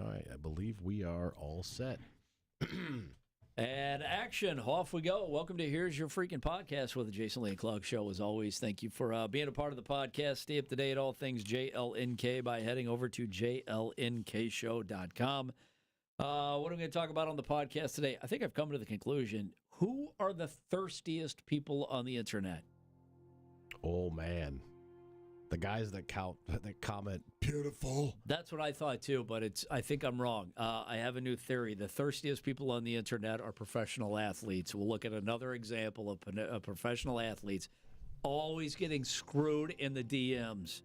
All right, I believe we are all set. And action, off we go. Welcome to Here's Your Freaking Podcast with the Jason Lee and Clark Show. As always, thank you for being a part of the podcast. Stay up to date all things JLNK by heading over to jlnkshow.com. What am I going to talk about on the podcast today? I think I've come to the conclusion. Who are the thirstiest people on the internet? Oh, man. The guys that comment, beautiful. That's what I thought, too, but I think I'm wrong. I have a new theory. The thirstiest people on the internet are professional athletes. We'll look at another example of professional athletes always getting screwed in the DMs.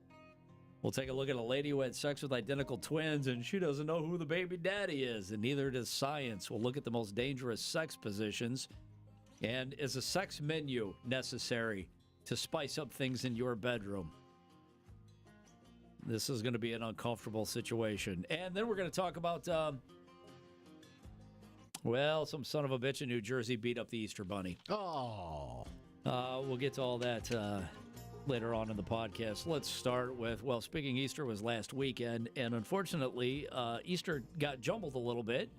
We'll take a look at a lady who had sex with identical twins, and she doesn't know who the baby daddy is, and neither does science. We'll look at the most dangerous sex positions, and is a sex menu necessary to spice up things in your bedroom? This is going to be an uncomfortable situation. And then we're going to talk about, some son of a bitch in New Jersey beat up the Easter Bunny. Oh. We'll get to all that later on in the podcast. Let's start with, speaking Easter was last weekend, and unfortunately, Easter got jumbled a little bit.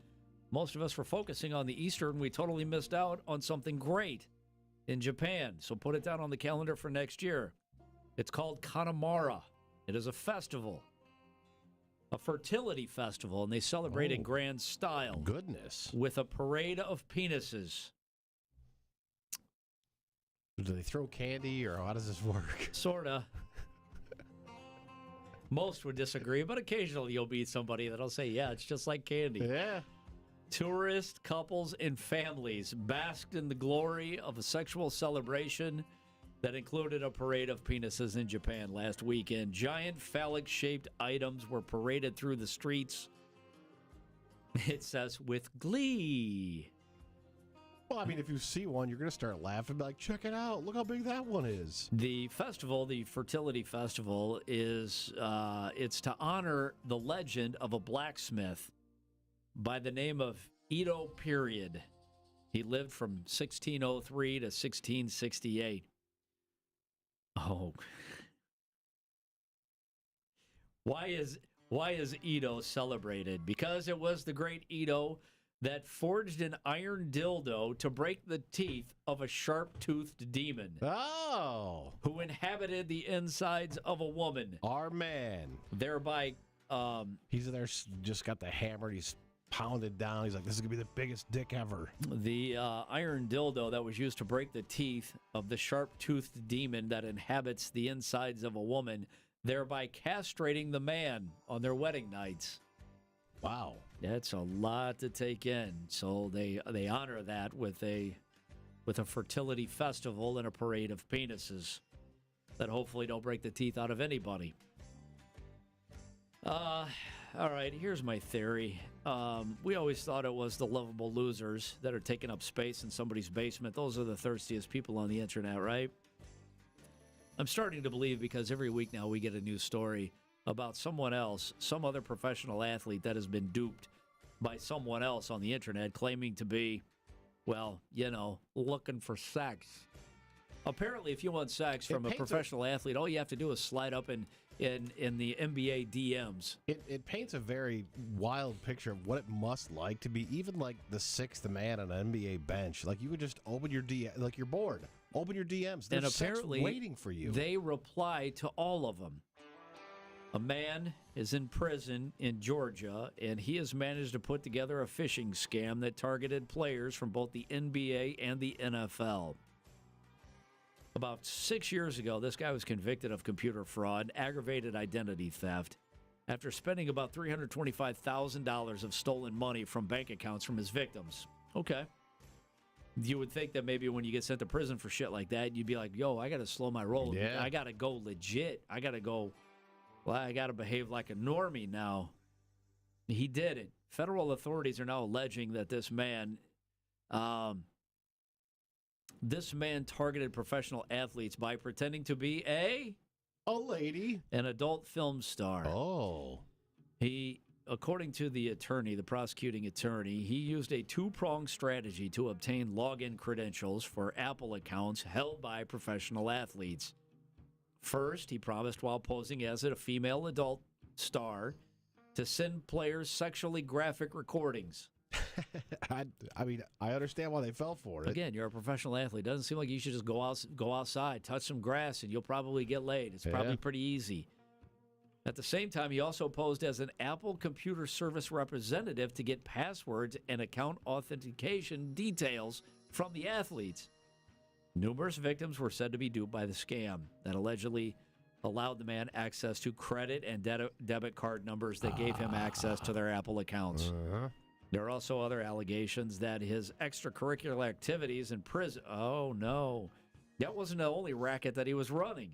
Most of us were focusing on the Easter, and we totally missed out on something great in Japan. So put it down on the calendar for next year. It's called Kanamara. It is a festival, a fertility festival, and they celebrate in grand style. Goodness. With a parade of penises. Do they throw candy, or how does this work? Sorta. Most would disagree, but occasionally you'll meet somebody that'll say, yeah, it's just like candy. Yeah. Tourists, couples, and families basked in the glory of a sexual celebration that included a parade of penises in Japan last weekend. Giant phallic-shaped items were paraded through the streets, it says, with glee. Well, I mean, if you see one, you're going to start laughing, be like, check it out. Look how big that one is. The festival, the fertility festival, is it's to honor the legend of a blacksmith by the name of Edo Period. He lived from 1603 to 1668. Oh. Why is Edo celebrated? Because it was the great Edo that forged an iron dildo to break the teeth of a sharp-toothed demon. Oh. Who inhabited the insides of a woman. Our man. Thereby, he's there, just got the hammer, he's pounded down. He's like, this is going to be the biggest dick ever. The iron dildo that was used to break the teeth of the sharp-toothed demon that inhabits the insides of a woman, thereby castrating the man on their wedding nights. Wow. That's a lot to take in. So they honor that with a fertility festival and a parade of penises that hopefully don't break the teeth out of anybody. All right, here's my theory. We always thought it was the lovable losers that are taking up space in somebody's basement. Those are the thirstiest people on the internet, right? I'm starting to believe, because every week now we get a new story about someone else, some other professional athlete that has been duped by someone else on the internet claiming to be, looking for sex. Apparently, if you want sex from a professional athlete, all you have to do is slide up in the NBA DMs. It paints a very wild picture of what it must like to be even like the sixth man on an NBA bench. Like, you would just open your DM, like you're bored. Open your DMs. There's and apparently, sex waiting for you. They reply to all of them. A man is in prison in Georgia, and he has managed to put together a phishing scam that targeted players from both the NBA and the NFL. About 6 years ago, this guy was convicted of computer fraud, aggravated identity theft, after spending about $325,000 of stolen money from bank accounts from his victims. Okay. You would think that maybe when you get sent to prison for shit like that, you'd be like, yo, I got to slow my roll. Yeah. I got to go legit. I got to behave like a normie now. He did it. Federal authorities are now alleging that this man targeted professional athletes by pretending to be a lady, an adult film star. Oh. He, according to the prosecuting attorney, he used a two-pronged strategy to obtain login credentials for Apple accounts held by professional athletes. First, he promised, while posing as a female adult star, to send players sexually graphic recordings. I mean, I understand why they fell for it. Again, you're a professional athlete. Doesn't seem like you should just go outside, touch some grass, and you'll probably get laid. It's probably pretty easy. At the same time, he also posed as an Apple Computer Service representative to get passwords and account authentication details from the athletes. Numerous victims were said to be duped by the scam that allegedly allowed the man access to credit and debit card numbers that gave him access to their Apple accounts. There are also other allegations that his extracurricular activities in prison... Oh, no. That wasn't the only racket that he was running.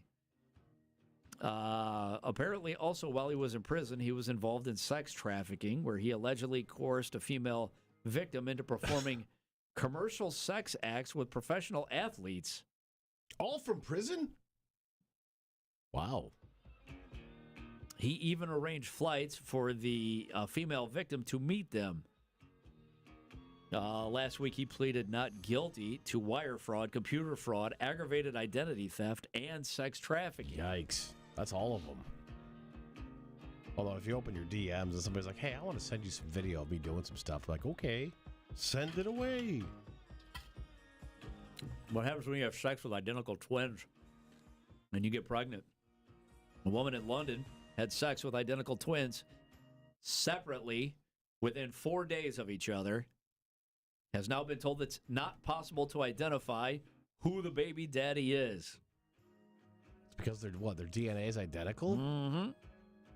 Apparently, also, while he was in prison, he was involved in sex trafficking, where he allegedly coerced a female victim into performing commercial sex acts with professional athletes. All from prison? Wow. He even arranged flights for the female victim to meet them. Last week, he pleaded not guilty to wire fraud, computer fraud, aggravated identity theft, and sex trafficking. Yikes. That's all of them. Although, if you open your DMs and somebody's like, hey, I want to send you some video of me doing some stuff, like, okay, send it away. What happens when you have sex with identical twins and you get pregnant? A woman in London had sex with identical twins separately within 4 days of each other. Has now been told it's not possible to identify who the baby daddy is. It's because their DNA is identical? Mm-hmm.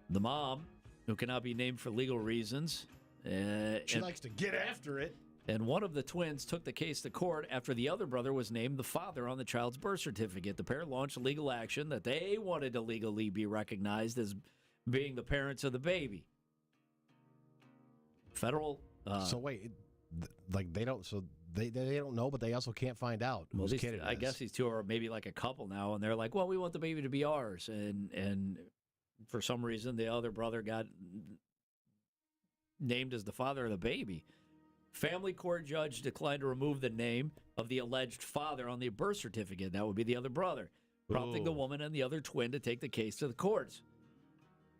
The mom, who cannot be named for legal reasons. She likes to get after it. And one of the twins took the case to court after the other brother was named the father on the child's birth certificate. The pair launched legal action that they wanted to legally be recognized as being the parents of the baby. Federal... so wait... Like they don't know, but they also can't find out whose kid it is. I guess these two are maybe like a couple now, and they're like, well, we want the baby to be ours, and for some reason the other brother got named as the father of the baby. Family court judge declined to remove the name of the alleged father on the birth certificate. That would be the other brother, prompting the woman and the other twin to take the case to the courts.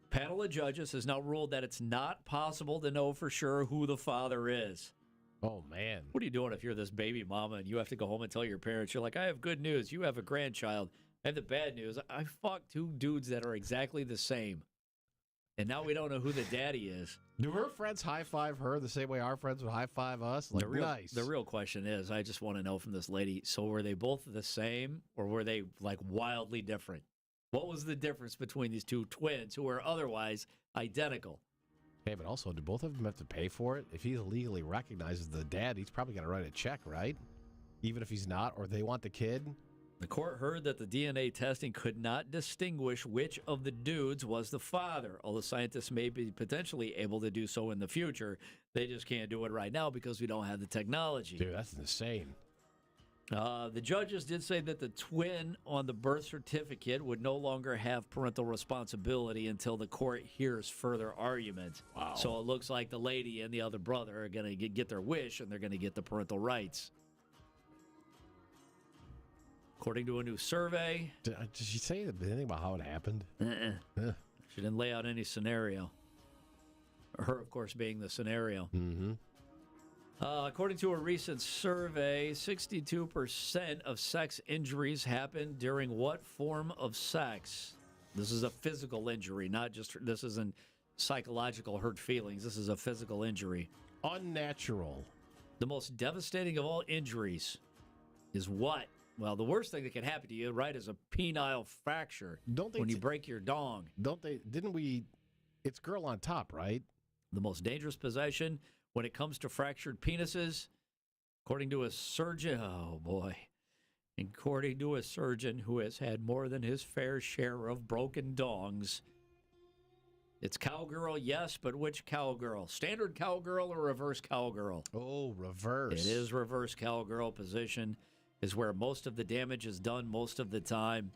Panel of judges has now ruled that it's not possible to know for sure who the father is. Oh, man. What are you doing if you're this baby mama and you have to go home and tell your parents, you're like, I have good news. You have a grandchild. I have the bad news. I fucked two dudes that are exactly the same. And now we don't know who the daddy is. Do her friends high-five her the same way our friends would high-five us? Like, nice. The real question is, I just want to know from this lady, so were they both the same or were they, like, wildly different? What was the difference between these two twins who were otherwise identical? Hey, but also, do both of them have to pay for it? If he legally recognizes the dad, he's probably going to write a check, right? Even if he's not, or they want the kid? The court heard that the DNA testing could not distinguish which of the dudes was the father, although scientists may be potentially able to do so in the future. They just can't do it right now because we don't have the technology. Dude, that's insane. The judges did say that the twin on the birth certificate would no longer have parental responsibility until the court hears further argument. Wow. So it looks like the lady and the other brother are going to get their wish, and they're going to get the parental rights. According to a new survey... Did she say anything about how it happened? She didn't lay out any scenario. Her, of course, being the scenario. Mm-hmm. According to a recent survey, 62% of sex injuries happen during what form of sex? This is a physical injury, not just, this isn't psychological hurt feelings. This is a physical injury. Unnatural. The most devastating of all injuries is what? Well, the worst thing that can happen to you, right, is a penile fracture. Don't they when you break your dong. It's girl on top, right? The most dangerous possession when it comes to fractured penises, according to a surgeon, according to a surgeon who has had more than his fair share of broken dongs, it's cowgirl, yes, but which cowgirl? Standard cowgirl or reverse cowgirl? Oh, reverse. It is reverse cowgirl position is where most of the damage is done most of the time.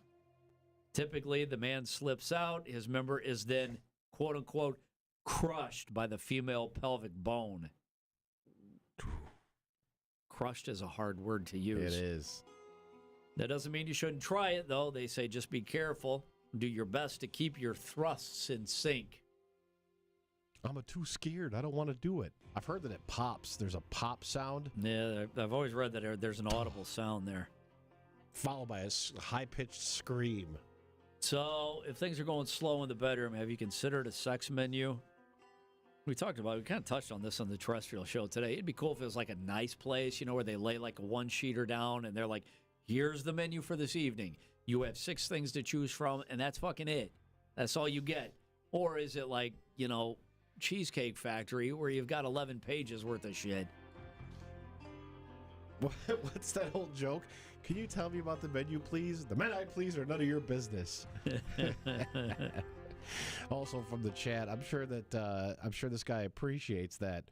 Typically, the man slips out. His member is then, quote unquote, crushed by the female pelvic bone. Crushed is a hard word to use. It is. That doesn't mean you shouldn't try it, though. They say just be careful. Do your best to keep your thrusts in sync. I'm too scared. I don't want to do it. I've heard that it pops. There's a pop sound. Yeah, I've always read that there's an audible sound there. Followed by a high-pitched scream. So, if things are going slow in the bedroom, have you considered a sex menu? We kind of touched on this on the terrestrial show today. It'd be cool if it was like a nice place, where they lay like a one-sheeter down and they're like, here's the menu for this evening. You have 6 things to choose from, and that's fucking it. That's all you get. Or is it like, Cheesecake Factory where you've got 11 pages worth of shit? What's that old joke? Can you tell me about the menu, please? The men I please are none of your business. Also from the chat, I'm sure this guy appreciates that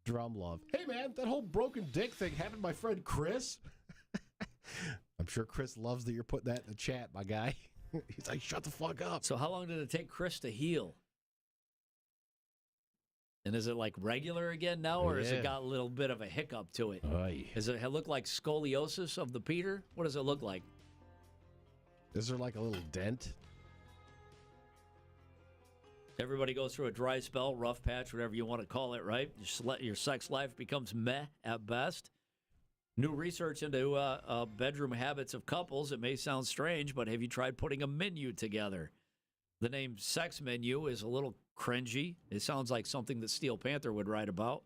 drum love. Hey man, that whole broken dick thing happened to my friend Chris. I'm sure Chris loves that you're putting that in the chat, my guy. He's like, shut the fuck up. So how long did it take Chris to heal? And is it like regular again now, or has it got a little bit of a hiccup to it? Does it look like scoliosis of the Peter? What does it look like? Is there like a little dent? Everybody goes through a dry spell, rough patch, whatever you want to call it, right? Your sex life becomes meh at best. New research into bedroom habits of couples. It may sound strange, but have you tried putting a menu together? The name sex menu is a little cringy. It sounds like something that Steel Panther would write about.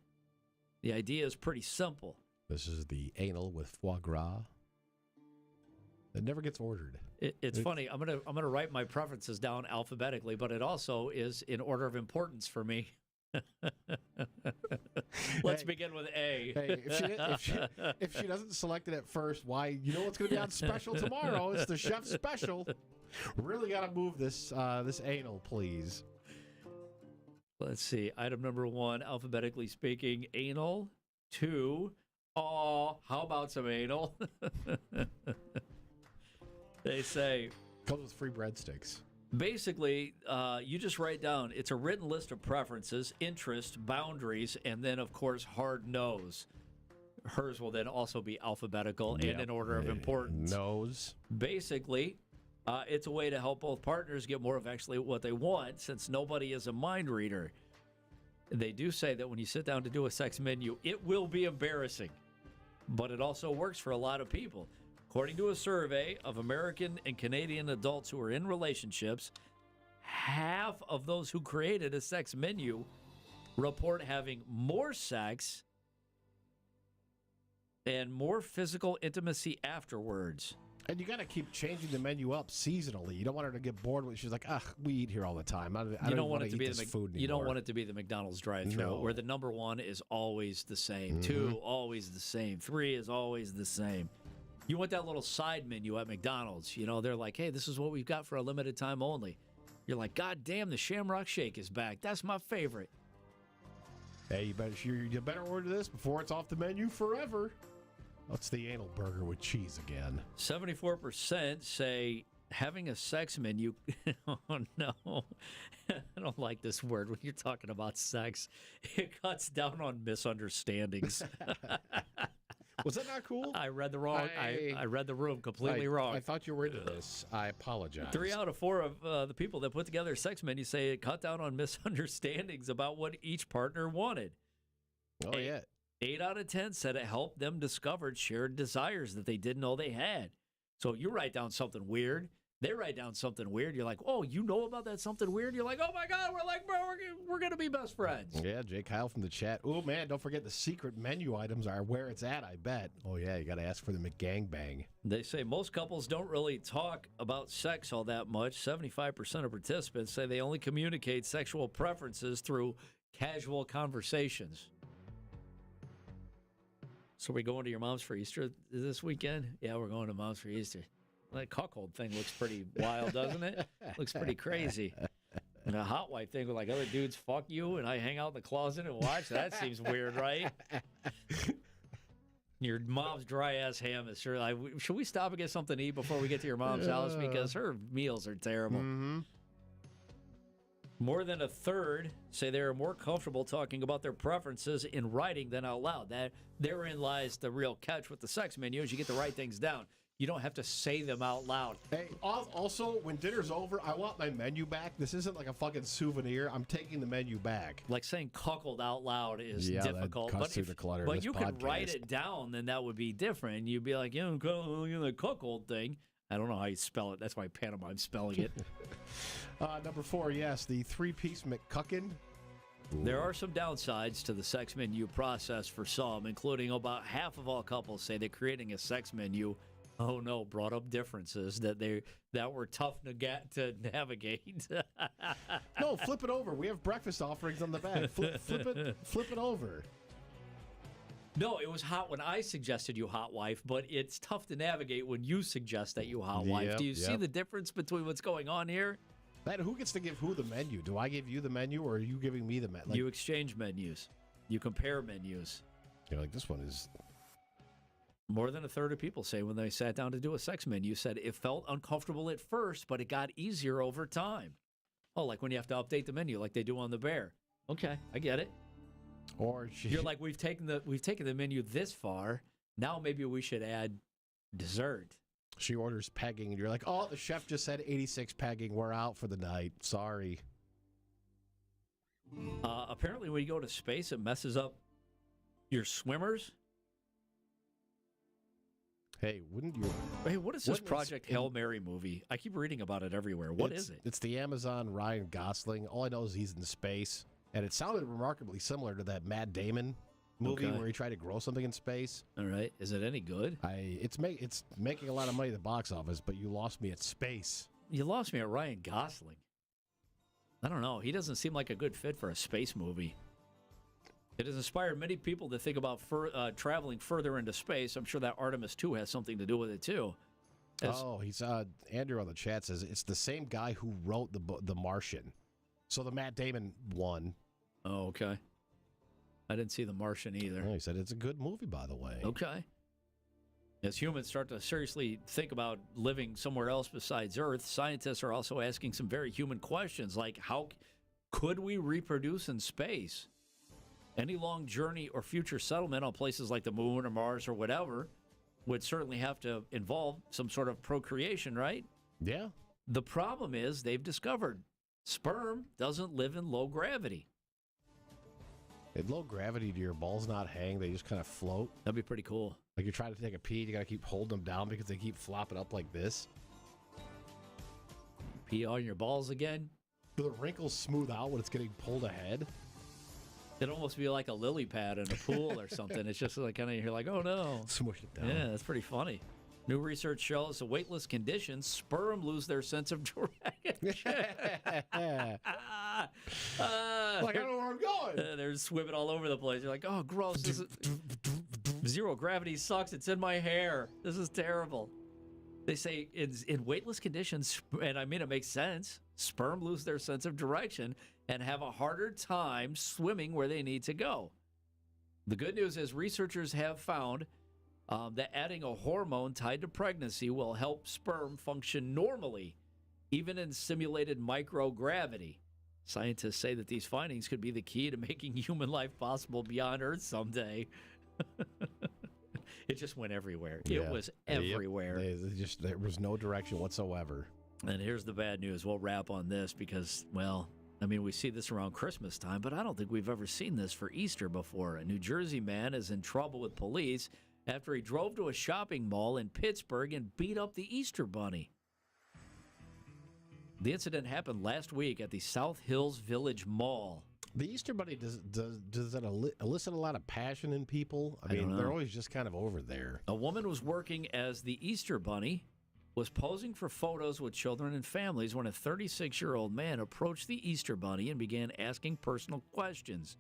The idea is pretty simple. This is the anal with foie gras. It never gets ordered. It's funny. I'm gonna write my preferences down alphabetically, but it also is in order of importance for me. Let's begin with A. Hey, if she doesn't select it at first, why? You know what's going to be on special tomorrow? It's the chef special. Really got to move this anal, please. Let's see. Item number 1, alphabetically speaking, anal. 2, how about some anal? They say comes with free breadsticks. Basically, you just write down, it's a written list of preferences, interests, boundaries, and then, of course, hard no's. Hers will then also be alphabetical and in order of importance. No's. Basically, it's a way to help both partners get more of actually what they want, since nobody is a mind reader. They do say that when you sit down to do a sex menu, it will be embarrassing, but it also works for a lot of people. According to a survey of American and Canadian adults who are in relationships, half of those who created a sex menu report having more sex and more physical intimacy afterwards. And you got to keep changing the menu up seasonally. You don't want her to get bored with it. She's like, we eat here all the time. I don't want to eat this food anymore. You don't want it to be the McDonald's drive-thru where the number 1 is always the same, 2 always the same, 3 is always the same. You want that little side menu at McDonald's. They're like, hey, this is what we've got for a limited time only. You're like, God damn, the Shamrock Shake is back. That's my favorite. Hey, you better order this before it's off the menu forever. What's the anal burger with cheese again? 74% say having a sex menu. Oh, no. I don't like this word when you're talking about sex. It cuts down on misunderstandings. Was that not cool? I read the wrong. I read the room completely wrong. I thought you were into this. I apologize. 3 out of 4 of the people that put together a sex menu say it cut down on misunderstandings about what each partner wanted. Oh, yeah. 8 out of 10 said it helped them discover shared desires that they didn't know they had. So you write down something weird. They write down something weird. You're like, oh, you know about that something weird? You're like, oh, my God. We're like, bro, we're going to be best friends. Yeah, Jay Kyle from the chat. Oh, man, don't forget the secret menu items are where it's at, I bet. Oh, yeah, you got to ask for the McGangbang. They say most couples don't really talk about sex all that much. 75% of participants say they only communicate sexual preferences through casual conversations. So we going to your mom's for Easter this weekend? Yeah, we're going to mom's for Easter. That cuckold thing looks pretty wild, doesn't it? Looks pretty crazy. And a hot wife thing with like other dudes fuck you and I hang out in the closet and watch. That seems weird, right? Your mom's dry ass ham is sure. Should we stop and get something to eat before we get to your mom's house? Because her meals are terrible. Mm-hmm. More than a third say they are more comfortable talking about their preferences in writing than out loud. Therein lies the real catch with the sex menu is you get to write things down. you don't have to say them out loud. Hey, also, when dinner's over, I want my menu back. This isn't like a fucking souvenir. I'm taking the menu back. Like saying cuckold out loud is difficult. That cuts through the clutter of but this you podcast. can write it down, then that would be different. You'd be like, the cuckold thing. I don't know how you spell it. That's why pantomime spelling it. Number 4, yes, the 3-piece McCuckin. There are some downsides to the sex menu process for some, including about half of all couples say that creating a sex menu, brought up differences that were tough to navigate. No, flip it over. We have breakfast offerings on the back. Flip it over. No, it was hot when I suggested you hot wife, but it's tough to navigate when you suggest that you hot wife. Do you see the difference between what's going on here? Man, who gets to give who the menu? Do I give you the menu, or are you giving me the menu? You exchange menus. You compare menus. You're like, this one is... More than a third of people say when they sat down to do a sex menu said it felt uncomfortable at first, but it got easier over time. Oh, like when you have to update the menu like they do on the Bear. Okay, I get it. Or you're like, we've taken the menu this far. Now maybe we should add dessert. She orders pegging, and you're like, oh, the chef just said 86 pegging. We're out for the night. Sorry. Apparently, when you go to space, it messes up your swimmers. Hey, wouldn't you? Hey, what is this Project Hail Mary movie? I keep reading about it everywhere. What is it? It's the Amazon Ryan Gosling. All I know is he's in space, and it sounded remarkably similar to that Matt Damon movie where he tried to grow something in space. All right, is it any good? It's making a lot of money at the box office, but you lost me at space. You lost me at Ryan Gosling. I don't know. He doesn't seem like a good fit for a space movie. It has inspired many people to think about traveling further into space. I'm sure that Artemis 2 has something to do with it, too. He's Andrew on the chat says it's the same guy who wrote the Martian. So the Matt Damon one. Oh, okay. I didn't see The Martian either. He said it's a good movie, by the way. Okay. As humans start to seriously think about living somewhere else besides Earth, scientists are also asking some very human questions, like how could we reproduce in space? Any long journey or future settlement on places like the moon or Mars or whatever would certainly have to involve some sort of procreation, right? Yeah. The problem is they've discovered sperm doesn't live in low gravity. At low gravity, do your balls not hang? They just kind of float? That'd be pretty cool. Like you're trying to take a pee, you got to keep holding them down because they keep flopping up like this? Pee on your balls again? Do the wrinkles smooth out when it's getting pulled ahead? It'd almost be like a lily pad in a pool or something. It's just like kind of, you're like, oh no. Smush it down. Yeah, that's pretty funny. New research shows in weightless conditions, sperm lose their sense of direction. Like, I don't know where I'm going. They're swimming all over the place. You're like, oh, gross. Zero gravity sucks. It's in my hair. This is terrible. They say in weightless conditions, and I mean, it makes sense, sperm lose their sense of direction and have a harder time swimming where they need to go. The good news is researchers have found that adding a hormone tied to pregnancy will help sperm function normally, even in simulated microgravity. Scientists say that these findings could be the key to making human life possible beyond Earth someday. It just went everywhere. Yeah. It was everywhere. Yep. There was no direction whatsoever. And here's the bad news. We'll wrap on this because, well, I mean, we see this around Christmas time, but I don't think we've ever seen this for Easter before. A New Jersey man is in trouble with police after he drove to a shopping mall in Pittsburgh and beat up the Easter Bunny. The incident happened last week at the South Hills Village Mall. The Easter Bunny, does that elicit a lot of passion in people? I mean, they're always just kind of over there. A woman was working as the Easter Bunny, was posing for photos with children and families when a 36-year-old man approached the Easter Bunny and began asking personal questions.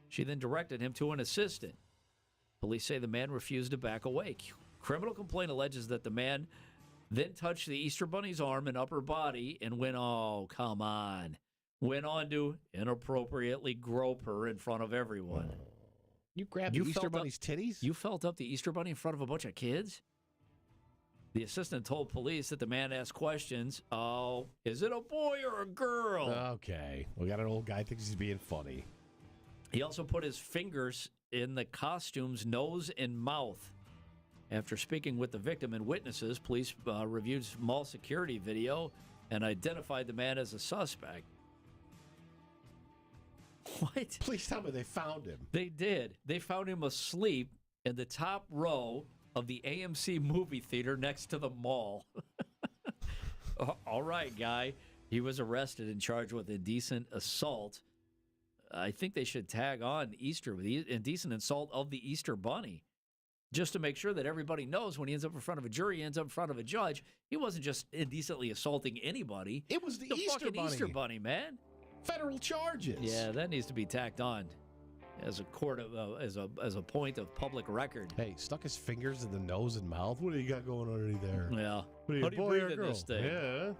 She then directed him to an assistant. Police say the man refused to back away. Criminal complaint alleges that the man then touched the Easter Bunny's arm and upper body and went on to inappropriately grope her in front of everyone. You grabbed the Easter Bunny's titties? You felt up the Easter Bunny in front of a bunch of kids? The assistant told police that the man asked questions. Oh, is it a boy or a girl? Okay. We got an old guy thinks he's being funny. He also put his fingers in the costume's nose and mouth After speaking with the victim and witnesses, police reviewed mall security video and identified the man as a suspect. What? Please tell me they found him. They did. They found him asleep in the top row of the AMC movie theater next to the mall. All right, guy. He was arrested and charged with indecent assault. I think they should tag on Easter with indecent assault of the Easter Bunny, just to make sure that everybody knows when he ends up in front of a jury, he ends up in front of a judge. He wasn't just indecently assaulting anybody. It was the Easter Bunny. Easter Bunny, man. Federal charges. Yeah, that needs to be tacked on as a court of as a point of public record. Hey, stuck his fingers in the nose and mouth. What do you got going underneath there? Yeah. What How do you boy breathe or in girl? this thing? Yeah.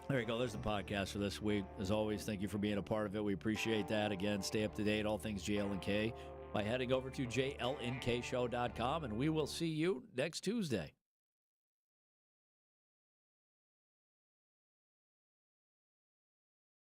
There you go. There's the podcast for this week. As always, thank you for being a part of it. We appreciate that. Again, stay up to date, all things JLNK, by heading over to jlnkshow.com, and we will see you next Tuesday.